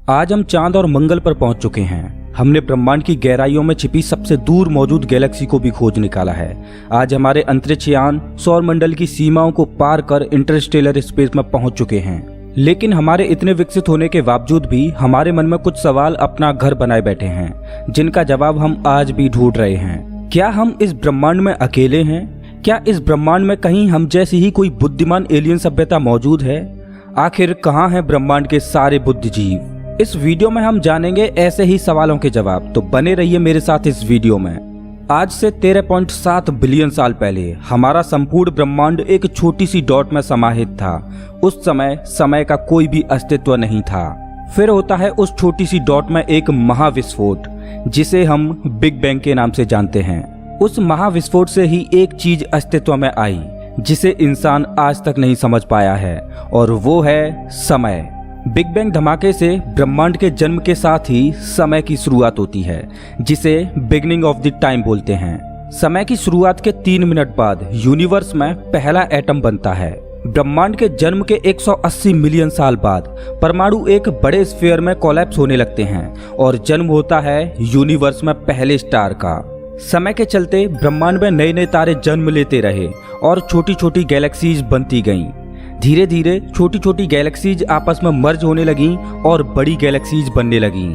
आज हम चांद और मंगल पर पहुंच चुके हैं। हमने ब्रह्मांड की गहराइयों में छिपी सबसे दूर मौजूद गैलेक्सी को भी खोज निकाला है। आज हमारे अंतरिक्ष यान सौर मंडल की सीमाओं को पार कर इंटरस्टेलर स्पेस में पहुंच चुके हैं। लेकिन हमारे इतने विकसित होने के बावजूद भी हमारे मन में कुछ सवाल अपना घर बनाए बैठे हैं, जिनका जवाब हम आज भी ढूंढ रहे हैं। क्या हम इस ब्रह्मांड में अकेले हैं? क्या इस ब्रह्मांड में कहीं हम जैसी ही कोई बुद्धिमान एलियन सभ्यता मौजूद है? आखिर कहाँ है ब्रह्मांड के सारे बुद्धिजीव? इस वीडियो में हम जानेंगे ऐसे ही सवालों के जवाब, तो बने रहिए मेरे साथ इस वीडियो में। आज से 13.7 बिलियन साल पहले हमारा संपूर्ण ब्रह्मांड एक छोटी सी डॉट में समाहित था। उस समय का कोई भी अस्तित्व नहीं था। फिर होता है उस छोटी सी डॉट में एक महाविस्फोट, जिसे हम बिग बैंग के नाम से जानते हैं। उस महाविस्फोट से ही एक चीज अस्तित्व में आई, जिसे इंसान आज तक नहीं समझ पाया है, और वो है समय। बिग बैंग धमाके से ब्रह्मांड के जन्म के साथ ही समय की शुरुआत होती है, जिसे बिगनिंग ऑफ द टाइम बोलते हैं। समय की शुरुआत के 3 मिनट बाद यूनिवर्स में पहला एटम बनता है। ब्रह्मांड के जन्म के 180 मिलियन साल बाद परमाणु एक बड़े स्फीयर में कोलैप्स होने लगते हैं और जन्म होता है यूनिवर्स में पहले स्टार का। समय के चलते ब्रह्मांड में नए नए तारे जन्म लेते रहे और छोटी छोटी गैलेक्सीज बनती गईं। धीरे धीरे छोटी छोटी गैलेक्सीज आपस में मर्ज होने लगीं और बड़ी गैलेक्सीज बनने लगीं।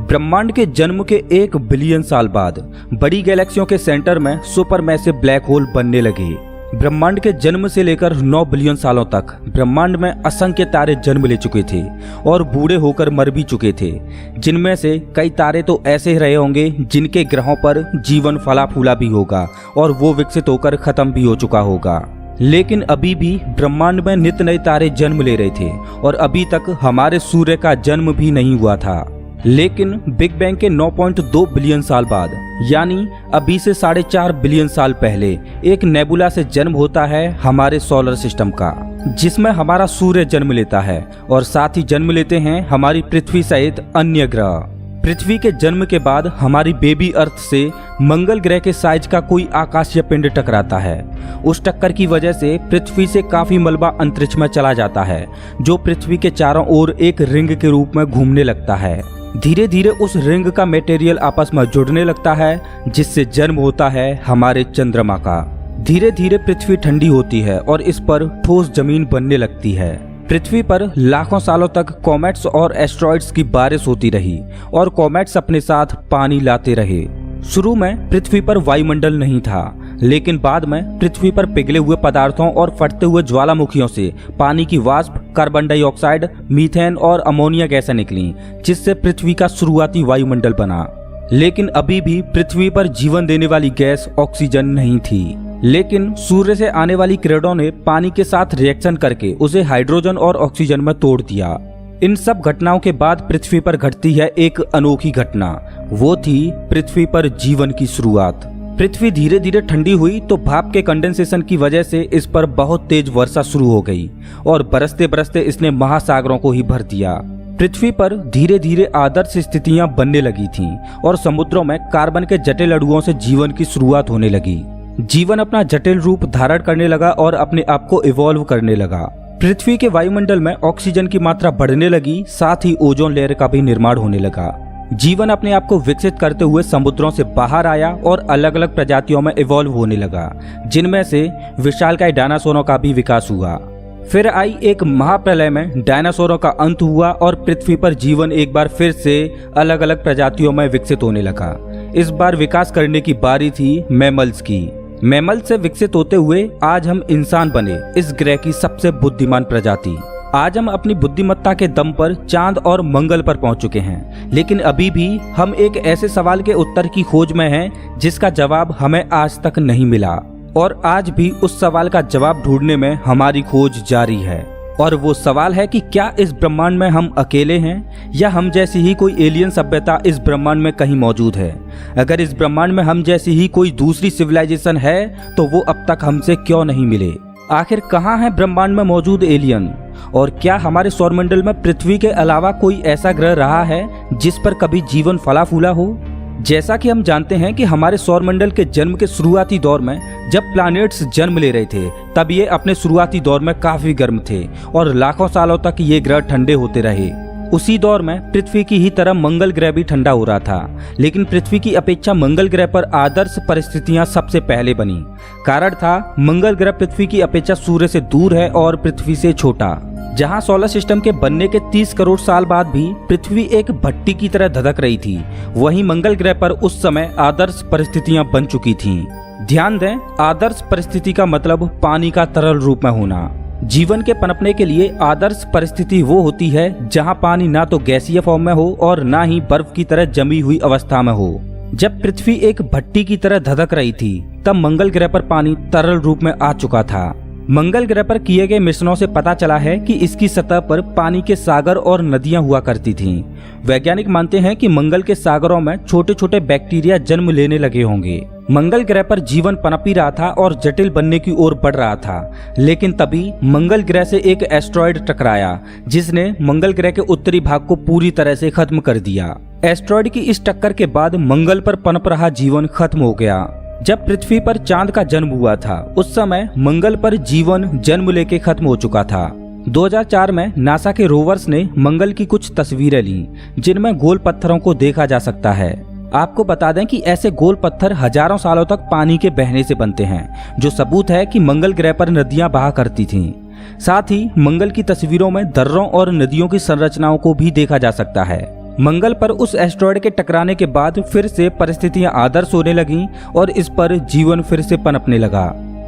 ब्रह्मांड के जन्म के 1 बिलियन साल बाद बड़ी गैलेक्सियों के सेंटर में सुपरमैसिव ब्लैक होल बनने लगे। ब्रह्मांड के जन्म से लेकर 9 बिलियन सालों तक ब्रह्मांड में असंख्य तारे जन्म ले चुके थे और बूढ़े होकर मर भी चुके थे, जिनमें से कई तारे तो ऐसे रहे होंगे जिनके ग्रहों पर जीवन फला फूला भी होगा और वो विकसित होकर खत्म भी हो चुका होगा। लेकिन अभी भी ब्रह्मांड में नित नए तारे जन्म ले रहे थे और अभी तक हमारे सूर्य का जन्म भी नहीं हुआ था। लेकिन बिग बैंग के 9.2 बिलियन साल बाद, यानी अभी से 4.5 बिलियन साल पहले, एक नेबुला से जन्म होता है हमारे सोलर सिस्टम का, जिसमें हमारा सूर्य जन्म लेता है और साथ ही जन्म लेते हैं हमारी पृथ्वी सहित अन्य ग्रह। पृथ्वी के जन्म के बाद हमारी बेबी अर्थ से मंगल ग्रह के साइज का कोई आकाशीय पिंड टकराता है। उस टक्कर की वजह से पृथ्वी से काफी मलबा अंतरिक्ष में चला जाता है, जो पृथ्वी के चारों ओर एक रिंग के रूप में घूमने लगता है। धीरे धीरे उस रिंग का मटेरियल आपस में जुड़ने लगता है, जिससे जन्म होता है हमारे चंद्रमा का। धीरे धीरे पृथ्वी ठंडी होती है और इस पर ठोस जमीन बनने लगती है। पृथ्वी पर लाखों सालों तक कॉमेट्स और एस्ट्रॉइड्स की बारिश होती रही और कॉमेट्स अपने साथ पानी लाते रहे। शुरू में पृथ्वी पर वायुमंडल नहीं था, लेकिन बाद में पृथ्वी पर पिघले हुए पदार्थों और फटते हुए ज्वालामुखियों से पानी की वाष्प, कार्बन डाइऑक्साइड, मीथेन और अमोनिया गैसें निकली, जिससे पृथ्वी का शुरुआती वायुमंडल बना। लेकिन अभी भी पृथ्वी पर जीवन देने वाली गैस ऑक्सीजन नहीं थी। लेकिन सूर्य से आने वाली किरणों ने पानी के साथ रिएक्शन करके उसे हाइड्रोजन और ऑक्सीजन में तोड़ दिया। इन सब घटनाओं के बाद पृथ्वी पर घटती है एक अनोखी घटना। वो थी पृथ्वी पर जीवन की शुरुआत। पृथ्वी धीरे धीरे ठंडी हुई तो भाप के कंडेंसेशन की वजह से इस पर बहुत तेज वर्षा शुरू हो गई और बरसते बरसते इसने महासागरों को ही भर दिया। पृथ्वी पर धीरे धीरे आदर्श स्थितियां बनने लगी थीं और समुद्रों में कार्बन के जटिल अणुओं से जीवन की शुरुआत होने लगी। जीवन अपना जटिल रूप धारण करने लगा और अपने आप को इवॉल्व करने लगा। पृथ्वी के वायुमंडल में ऑक्सीजन की मात्रा बढ़ने लगी, साथ ही ओजोन लेयर का भी निर्माण होने लगा। जीवन अपने आप को विकसित करते हुए समुद्रों से बाहर आया और अलग अलग प्रजातियों में इवॉल्व होने लगा, जिनमें से विशालकाय डायनासोरों का भी विकास हुआ। फिर आई एक महाप्रलय में डायनासोरों का अंत हुआ और पृथ्वी पर जीवन एक बार फिर से अलग अलग प्रजातियों में विकसित होने लगा। इस बार विकास करने की बारी थी मैमल्स की। मैमल से विकसित होते हुए आज हम इंसान बने, इस ग्रह की सबसे बुद्धिमान प्रजाति। आज हम अपनी बुद्धिमत्ता के दम पर चांद और मंगल पर पहुंच चुके हैं, लेकिन अभी भी हम एक ऐसे सवाल के उत्तर की खोज में हैं जिसका जवाब हमें आज तक नहीं मिला, और आज भी उस सवाल का जवाब ढूंढने में हमारी खोज जारी है। और वो सवाल है कि क्या इस ब्रह्मांड में हम अकेले हैं, या हम जैसी ही कोई एलियन सभ्यता इस ब्रह्मांड में कहीं मौजूद है? अगर इस ब्रह्मांड में हम जैसी ही कोई दूसरी सिविलाइजेशन है तो वो अब तक हमसे क्यों नहीं मिले? आखिर कहाँ है ब्रह्मांड में मौजूद एलियन? और क्या हमारे सौरमंडल में पृथ्वी के अलावा कोई ऐसा ग्रह रहा है जिस पर कभी जीवन फला फूला हो? जैसा कि हम जानते हैं कि हमारे सौरमंडल के जन्म के शुरुआती दौर में जब प्लैनेट्स जन्म ले रहे थे, तब ये अपने शुरुआती दौर में काफी गर्म थे और लाखों सालों तक ये ग्रह ठंडे होते रहे। उसी दौर में पृथ्वी की ही तरह मंगल ग्रह भी ठंडा हो रहा था, लेकिन पृथ्वी की अपेक्षा मंगल ग्रह पर आदर्श परिस्थितियां सबसे पहले बनी। कारण था मंगल ग्रह पृथ्वी की अपेक्षा सूर्य से दूर है और पृथ्वी से छोटा। जहां सोलर सिस्टम के बनने के 30 करोड़ साल बाद भी पृथ्वी एक भट्टी की तरह धधक रही थी, वहीं मंगल ग्रह पर उस समय आदर्श परिस्थितियां बन चुकी थीं। ध्यान दें, आदर्श परिस्थिति का मतलब पानी का तरल रूप में होना। जीवन के पनपने के लिए आदर्श परिस्थिति वो होती है जहां पानी ना तो गैसीय फॉर्म में हो और ना ही बर्फ की तरह जमी हुई अवस्था में हो। जब पृथ्वी एक भट्टी की तरह धधक रही थी तब मंगल ग्रह पर पानी तरल रूप में आ चुका था। मंगल ग्रह पर किए गए मिशनों से पता चला है कि इसकी सतह पर पानी के सागर और नदियां हुआ करती थीं। वैज्ञानिक मानते हैं कि मंगल के सागरों में छोटे छोटे बैक्टीरिया जन्म लेने लगे होंगे। मंगल ग्रह पर जीवन पनप ही रहा था और जटिल बनने की ओर बढ़ रहा था, लेकिन तभी मंगल ग्रह से एक एस्ट्रॉयड टकराया जिसने मंगल ग्रह के उत्तरी भाग को पूरी तरह से खत्म कर दिया। एस्ट्रॉयड की इस टक्कर के बाद मंगल पर पनप रहा जीवन खत्म हो गया। जब पृथ्वी पर चांद का जन्म हुआ था उस समय मंगल पर जीवन जन्म लेके खत्म हो चुका था। 2004 में नासा के रोवर्स ने मंगल की कुछ तस्वीरें ली जिनमें गोल पत्थरों को देखा जा सकता है। आपको बता दें कि ऐसे गोल पत्थर हजारों सालों तक पानी के बहने से बनते हैं, जो सबूत है कि मंगल ग्रह पर नदियां बहा करती थीं। साथ ही मंगल की तस्वीरों में दर्रों और नदियों की संरचनाओं को भी देखा जा सकता है। मंगल पर उस एस्ट्रॉयड के टकराने के बाद फिर से परिस्थितियां आदर्श होने लगीं और इस पर जीवन फिर से पनपने लगा।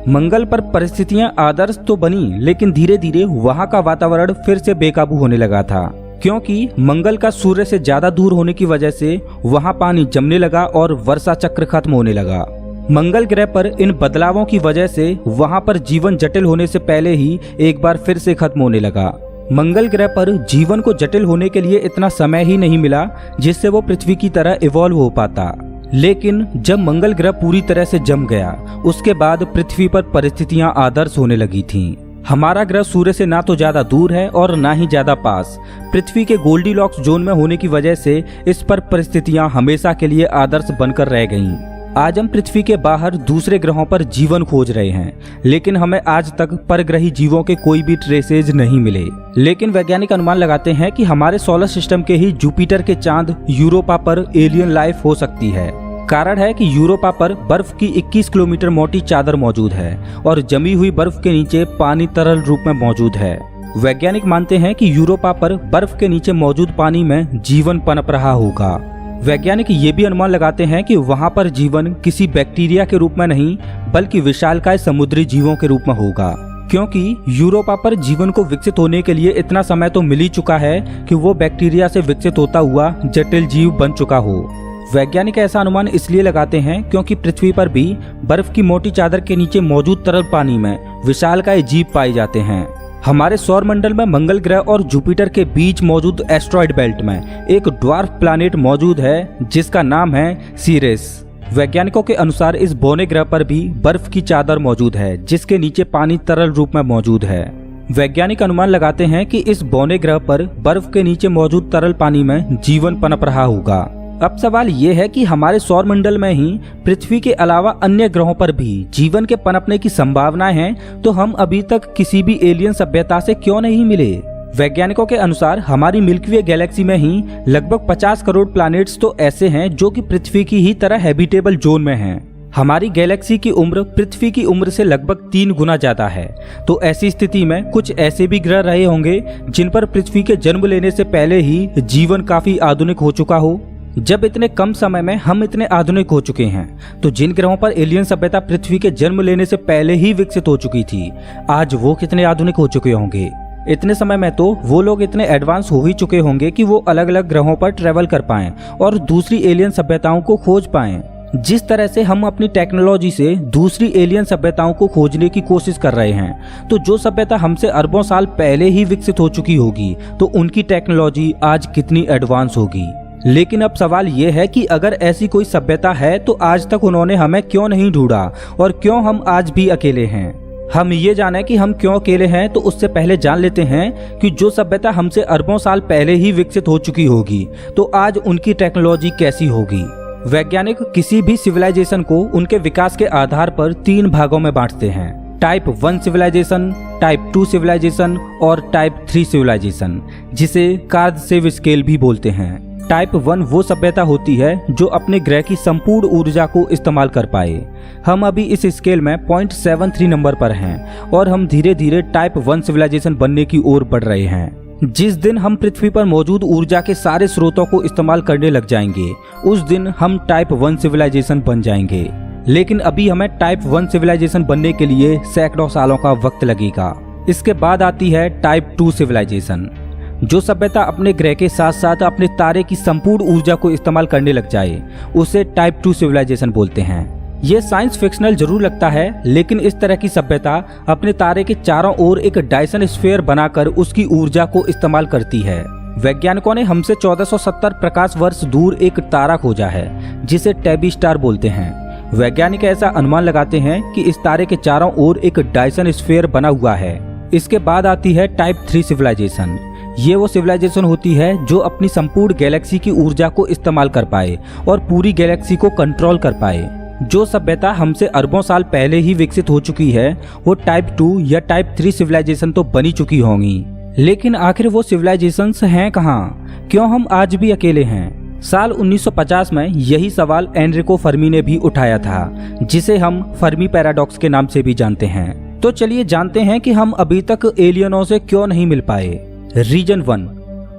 मंगल पर परिस्थितियां आदर्श तो बनी, लेकिन धीरे धीरे वहां का वातावरण फिर से बेकाबू होने लगा था, क्योंकि मंगल का सूर्य से ज्यादा दूर होने की वजह से वहां पानी जमने लगा और वर्षा चक्र खत्म होने लगा। मंगल ग्रह पर इन बदलावों की वजह से वहां पर जीवन जटिल होने से पहले ही एक बार फिर से खत्म होने लगा। मंगल ग्रह पर जीवन को जटिल होने के लिए इतना समय ही नहीं मिला जिससे वो पृथ्वी की तरह इवॉल्व हो पाता, लेकिन जब मंगल ग्रह पूरी तरह से जम गया उसके बाद पृथ्वी पर परिस्थितियां आदर्श होने लगी थीं। हमारा ग्रह सूर्य से ना तो ज्यादा दूर है और ना ही ज्यादा पास। पृथ्वी के गोल्डीलॉक्स जोन में होने की वजह से इस पर परिस्थितियां हमेशा के लिए आदर्श बनकर रह गईं। आज हम पृथ्वी के बाहर दूसरे ग्रहों पर जीवन खोज रहे हैं, लेकिन हमें आज तक परग्रही जीवों के कोई भी ट्रेसेज नहीं मिले। लेकिन वैज्ञानिक अनुमान लगाते हैं कि हमारे सोलर सिस्टम के ही जुपिटर के चांद यूरोपा पर एलियन लाइफ हो सकती है। कारण है कि यूरोपा पर बर्फ की 21 किलोमीटर मोटी चादर मौजूद है और जमी हुई बर्फ के नीचे पानी तरल रूप में मौजूद है। वैज्ञानिक मानते हैं कि यूरोपा पर बर्फ के नीचे मौजूद पानी में जीवन पनप रहा होगा। वैज्ञानिक ये भी अनुमान लगाते हैं कि वहां पर जीवन किसी बैक्टीरिया के रूप में नहीं बल्कि विशालकाय समुद्री जीवों के रूप में होगा, क्योंकि यूरोपा पर जीवन को विकसित होने के लिए इतना समय तो मिल ही चुका है कि वो बैक्टीरिया से विकसित होता हुआ जटिल जीव बन चुका हो। वैज्ञानिक ऐसा अनुमान इसलिए लगाते हैं क्योंकि पृथ्वी पर भी बर्फ की मोटी चादर के नीचे मौजूद तरल पानी में विशालकाय जीव पाए जाते हैं। हमारे सौर मंडल में मंगल ग्रह और जुपिटर के बीच मौजूद एस्ट्रॉयड बेल्ट में एक ड्वार्फ प्लैनेट मौजूद है जिसका नाम है सीरिस। वैज्ञानिकों के अनुसार इस बौने ग्रह पर भी बर्फ की चादर मौजूद है जिसके नीचे पानी तरल रूप में मौजूद है। वैज्ञानिक अनुमान लगाते हैं कि इस बौने ग्रह पर बर्फ के नीचे मौजूद तरल पानी में जीवन पनप रहा होगा। अब सवाल ये है कि हमारे सौर मंडल में ही पृथ्वी के अलावा अन्य ग्रहों पर भी जीवन के पनपने की संभावनाएं हैं, तो हम अभी तक किसी भी एलियन सभ्यता से क्यों नहीं मिले? वैज्ञानिकों के अनुसार हमारी मिल्की वे गैलेक्सी में ही लगभग 50 करोड़ प्लैनेट्स तो ऐसे हैं जो कि पृथ्वी की ही तरह हैबिटेबल जोन में हैं। हमारी गैलेक्सी की उम्र पृथ्वी की उम्र से लगभग 3 गुना ज्यादा है, तो ऐसी स्थिति में कुछ ऐसे भी ग्रह रहे होंगे जिन पर पृथ्वी के जन्म लेने से पहले ही जीवन काफी आधुनिक हो चुका हो। जब इतने कम समय में हम इतने आधुनिक हो चुके हैं, तो जिन ग्रहों पर एलियन सभ्यता पृथ्वी के जन्म लेने से पहले ही विकसित हो चुकी थी, आज वो कितने आधुनिक हो चुके होंगे। इतने समय में तो वो लोग इतने एडवांस हो ही चुके होंगे कि वो अलग अलग ग्रहों पर ट्रेवल कर पाएं और दूसरी एलियन सभ्यताओं को खोज पाएं। जिस तरह से हम अपनी टेक्नोलॉजी से दूसरी एलियन सभ्यताओं को खोजने की कोशिश कर रहे हैं, तो जो सभ्यता हमसे अरबों साल पहले ही विकसित हो चुकी होगी, तो उनकी टेक्नोलॉजी आज कितनी एडवांस होगी। लेकिन अब सवाल ये है कि अगर ऐसी कोई सभ्यता है तो आज तक उन्होंने हमें क्यों नहीं ढूंढा और क्यों हम आज भी अकेले हैं। हम ये जाने कि हम क्यों अकेले हैं, तो उससे पहले जान लेते हैं कि जो सभ्यता हमसे अरबों साल पहले ही विकसित हो चुकी होगी, तो आज उनकी टेक्नोलॉजी कैसी होगी। वैज्ञानिक किसी भी सिविलाइजेशन को उनके विकास के आधार पर 3 भागों में बांटते हैं, टाइप 1 सिविलाइजेशन, टाइप 2 सिविलाइजेशन और टाइप 3 सिविलाइजेशन, जिसे कार्दसेव स्केल भी बोलते हैं। टाइप 1 वो सभ्यता होती है जो अपने ग्रह की संपूर्ण ऊर्जा को इस्तेमाल कर पाए। हम अभी इस स्केल में 0.73 नंबर पर हैं और हम धीरे धीरे टाइप 1 सिविलाइजेशन बनने की ओर बढ़ रहे हैं। जिस दिन हम पृथ्वी पर मौजूद ऊर्जा के सारे स्रोतों को इस्तेमाल करने लग जाएंगे, उस दिन हम टाइप 1 सिविलाइजेशन बन जाएंगे। लेकिन अभी हमें टाइप 1 सिविलाइजेशन बनने के लिए सैकड़ों सालों का वक्त लगेगा। इसके बाद आती है टाइप 2 सिविलाइजेशन, जो सभ्यता अपने ग्रह के साथ साथ अपने तारे की संपूर्ण ऊर्जा को इस्तेमाल करने लग जाए, उसे टाइप 2 सिविलाइजेशन बोलते हैं। ये साइंस फिक्शनल जरूर लगता है, लेकिन इस तरह की सभ्यता अपने तारे के चारों ओर एक डायसन स्फीयर बनाकर उसकी ऊर्जा को इस्तेमाल करती है। वैज्ञानिकों ने हमसे 1470 प्रकाश वर्ष दूर एक तारा खोजा है जिसे टैबी स्टार बोलते हैं। वैज्ञानिक ऐसा अनुमान लगाते हैं कि इस तारे के चारों ओर एक डायसन स्फीयर बना हुआ है। इसके बाद आती है टाइप 3 सिविलाइजेशन। ये वो सिविलाइजेशन होती है जो अपनी संपूर्ण गैलेक्सी की ऊर्जा को इस्तेमाल कर पाए और पूरी गैलेक्सी को कंट्रोल कर पाए। जो सभ्यता हमसे अरबों साल पहले ही विकसित हो चुकी है, वो टाइप 2 या टाइप 3 सिविलाइजेशन तो बनी चुकी होंगी। लेकिन आखिर वो सिविलाइजेशंस हैं कहाँ? क्यों हम आज भी अकेले हैं? साल 1950 में यही सवाल एनरिको फर्मी ने भी उठाया था, जिसे हम फर्मी पैराडॉक्स के नाम से भी जानते हैं। तो चलिए जानते हैं कि हम अभी तक एलियनों से क्यों नहीं मिल पाए। रीजन 1,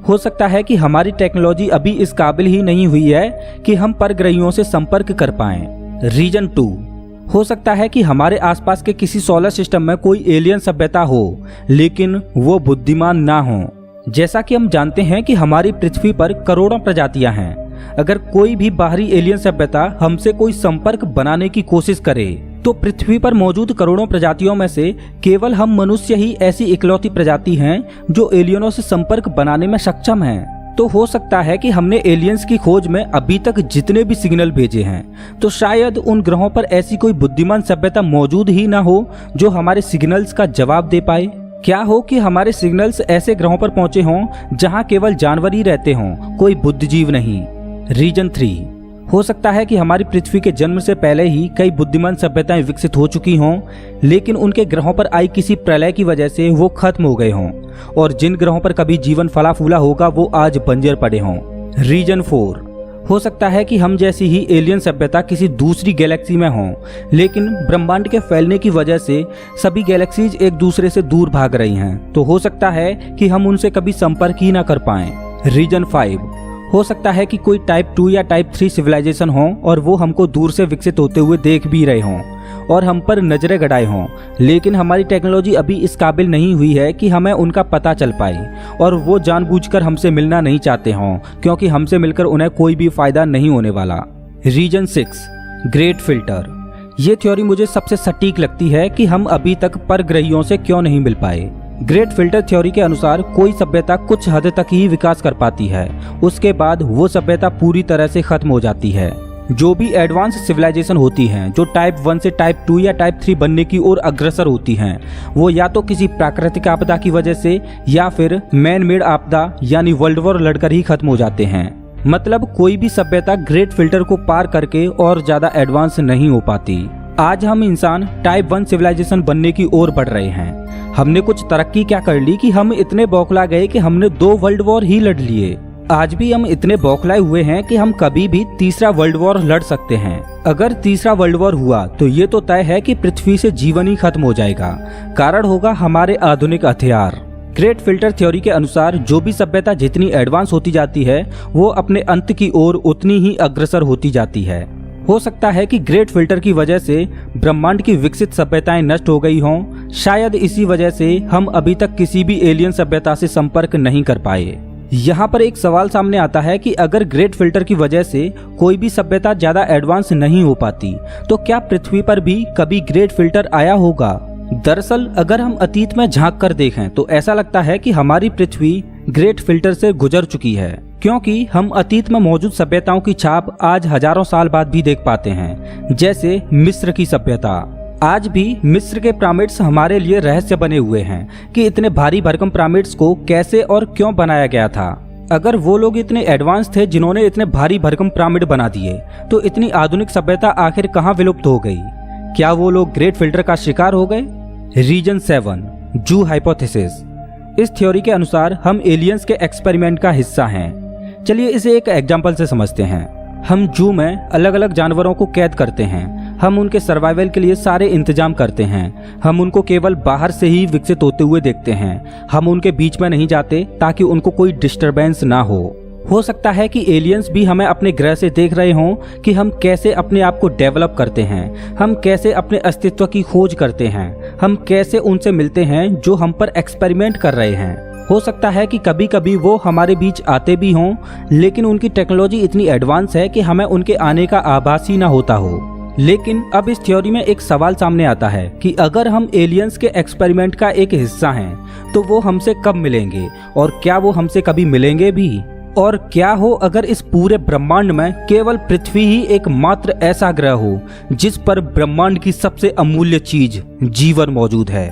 हो सकता है कि हमारी टेक्नोलॉजी अभी इस काबिल ही नहीं हुई है कि हम परग्रहियों से संपर्क कर पाएं। रीजन 2, हो सकता है कि हमारे आसपास के किसी सोलर सिस्टम में कोई एलियन सभ्यता हो, लेकिन वो बुद्धिमान ना हो। जैसा कि हम जानते हैं कि हमारी पृथ्वी पर करोड़ों प्रजातियां हैं। अगर कोई भी बाहरी एलियन सभ्यता हमसे कोई संपर्क बनाने की कोशिश करे, तो पृथ्वी पर मौजूद करोड़ों प्रजातियों में से केवल हम मनुष्य ही ऐसी इकलौती प्रजाति हैं जो एलियनों से संपर्क बनाने में सक्षम हैं। तो हो सकता है कि हमने एलियंस की खोज में अभी तक जितने भी सिग्नल भेजे हैं, तो शायद उन ग्रहों पर ऐसी कोई बुद्धिमान सभ्यता मौजूद ही ना हो जो हमारे सिग्नल्स का जवाब दे पाए। क्या हो कि हमारे सिग्नल्स ऐसे ग्रहों पर पहुंचे हों जहां केवल जानवर ही रहते हों, कोई बुद्धिजीव नहीं। रीजन 3, हो सकता है कि हमारी पृथ्वी के जन्म से पहले ही कई बुद्धिमान सभ्यताएं विकसित हो चुकी हों, लेकिन उनके ग्रहों पर आई किसी प्रलय की वजह से वो खत्म हो गए हों, और जिन ग्रहों पर कभी जीवन फला फूला होगा वो आज बंजर पड़े हों। रीजन 4, हो सकता है कि हम जैसी ही एलियन सभ्यता किसी दूसरी गैलेक्सी में हों, लेकिन ब्रह्मांड के फैलने की वजह से सभी गैलेक्सीज एक दूसरे से दूर भाग रही हैं, तो हो सकता है कि हम उनसे कभी संपर्क ही ना कर पाएं। रीजन 5, हो सकता है कि कोई टाइप 2 या टाइप 3 सिविलाइजेशन हो और वो हमको दूर से विकसित होते हुए देख भी रहे हों और हम पर नजरें गड़ाए हों, लेकिन हमारी टेक्नोलॉजी अभी इस काबिल नहीं हुई है कि हमें उनका पता चल पाए, और वो जानबूझकर हमसे मिलना नहीं चाहते हों, क्योंकि हमसे मिलकर उन्हें कोई भी फायदा नहीं होने वाला। Region 6, great filter. ये थ्योरी मुझे सबसे सटीक लगती है कि हम अभी तक परग्रहियों से क्यों नहीं मिल पाए। ग्रेट फिल्टर थ्योरी के अनुसार कोई सभ्यता कुछ हद तक ही विकास कर पाती है, उसके बाद वो सभ्यता पूरी तरह से खत्म हो जाती है। जो भी एडवांस सिविलाइजेशन होती हैं, जो टाइप 1 से टाइप 2 या टाइप 3 बनने की ओर अग्रसर होती हैं, वो या तो किसी प्राकृतिक आपदा की वजह से या फिर मैन मेड आपदा यानी वर्ल्ड वॉर लड़कर ही खत्म हो जाते हैं। मतलब कोई भी सभ्यता ग्रेट फिल्टर को पार करके और ज्यादा एडवांस नहीं हो पाती। आज हम इंसान टाइप 1 सिविलाइजेशन बनने की ओर बढ़ रहे हैं। हमने कुछ तरक्की क्या कर ली कि हम इतने बौखला गए कि हमने 2 वर्ल्ड वॉर ही लड़ लिए। आज भी हम इतने बौखलाए हुए हैं कि हम कभी भी तीसरा वर्ल्ड वॉर लड़ सकते हैं। अगर तीसरा वर्ल्ड वॉर हुआ तो ये तो तय है कि पृथ्वी से जीवन ही खत्म हो जाएगा। कारण होगा हमारे आधुनिक हथियार। ग्रेट फिल्टर थ्योरी के अनुसार जो भी सभ्यता जितनी एडवांस होती जाती है, वो अपने अंत की ओर उतनी ही अग्रसर होती जाती है। हो सकता है कि ग्रेट फिल्टर की वजह से ब्रह्मांड की विकसित सभ्यताएं नष्ट हो गई हों। शायद इसी वजह से हम अभी तक किसी भी एलियन सभ्यता से संपर्क नहीं कर पाए। यहाँ पर एक सवाल सामने आता है कि अगर ग्रेट फिल्टर की वजह से कोई भी सभ्यता ज्यादा एडवांस नहीं हो पाती, तो क्या पृथ्वी पर भी कभी ग्रेट फिल्टर आया होगा? दरअसल अगर हम अतीत में झांक कर देखें तो ऐसा लगता है कि हमारी पृथ्वी ग्रेट फिल्टर से गुजर चुकी है, क्योंकि हम अतीत में मौजूद सभ्यताओं की छाप आज हजारों साल बाद भी देख पाते हैं। जैसे मिस्र की सभ्यता। आज भी मिस्र के पिरामिड्स हमारे लिए रहस्य बने हुए हैं कि इतने भारी भरकम पिरामिड्स को कैसे और क्यों बनाया गया था। अगर वो लोग इतने एडवांस थे जिन्होंने इतने भारी भरकम पिरामिड बना दिए, तो इतनी आधुनिक सभ्यता आखिर कहाँ विलुप्त हो गई? क्या वो लोग ग्रेट फिल्टर का शिकार हो गए? रीजन 7 जू हाइपोथेसिस। इस थ्योरी के अनुसार हम एलियंस के एक्सपेरिमेंट का हिस्सा हैं। चलिए इसे एक एग्जांपल से समझते हैं। हम जू में अलग अलग जानवरों को कैद करते हैं। हम उनके सर्वाइवल के लिए सारे इंतजाम करते हैं। हम उनको केवल बाहर से ही विकसित होते हुए देखते हैं। हम उनके बीच में नहीं जाते ताकि उनको कोई डिस्टरबेंस ना हो सकता है कि एलियंस भी हमें अपने ग्रह से देख रहे हों कि हम कैसे अपने आप को डेवलप करते हैं, हम कैसे अपने अस्तित्व की खोज करते हैं, हम कैसे उनसे मिलते हैं जो हम पर एक्सपेरिमेंट कर रहे हैं। हो सकता है कि कभी कभी वो हमारे बीच आते भी हों, लेकिन उनकी टेक्नोलॉजी इतनी एडवांस है कि हमें उनके आने का आभास ही ना होता हो। लेकिन अब इस थ्योरी में एक सवाल सामने आता है कि अगर हम एलियंस के एक्सपेरिमेंट का एक हिस्सा हैं, तो वो हमसे कब मिलेंगे और क्या वो हमसे कभी मिलेंगे भी? और क्या हो अगर इस पूरे ब्रह्मांड में केवल पृथ्वी ही एकमात्र ऐसा ग्रह हो जिस पर ब्रह्मांड की सबसे अमूल्य चीज जीवन मौजूद है।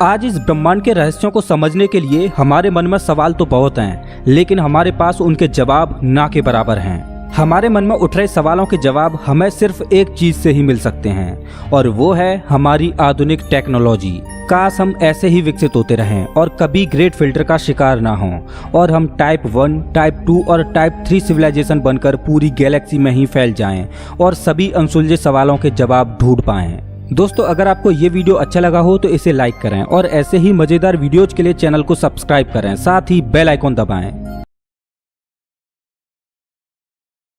आज इस ब्रह्मांड के रहस्यों को समझने के लिए हमारे मन में सवाल तो बहुत हैं, लेकिन हमारे पास उनके जवाब ना के बराबर हैं। हमारे मन में उठ रहे सवालों के जवाब हमें सिर्फ एक चीज से ही मिल सकते हैं, और वो है हमारी आधुनिक टेक्नोलॉजी। काश हम ऐसे ही विकसित होते रहें और कभी ग्रेट फिल्टर का शिकार ना हों, और हम टाइप 1, टाइप 2 और टाइप 3 सिविलाइजेशन बनकर पूरी गैलेक्सी में ही फैल जाएं और सभी अनसुलझे सवालों के जवाब ढूंढ पाएं। दोस्तों, अगर आपको ये वीडियो अच्छा लगा हो तो इसे लाइक करें और ऐसे ही मजेदार वीडियोज के लिए चैनल को सब्सक्राइब करें, साथ ही बेल आइकॉन दबाएं।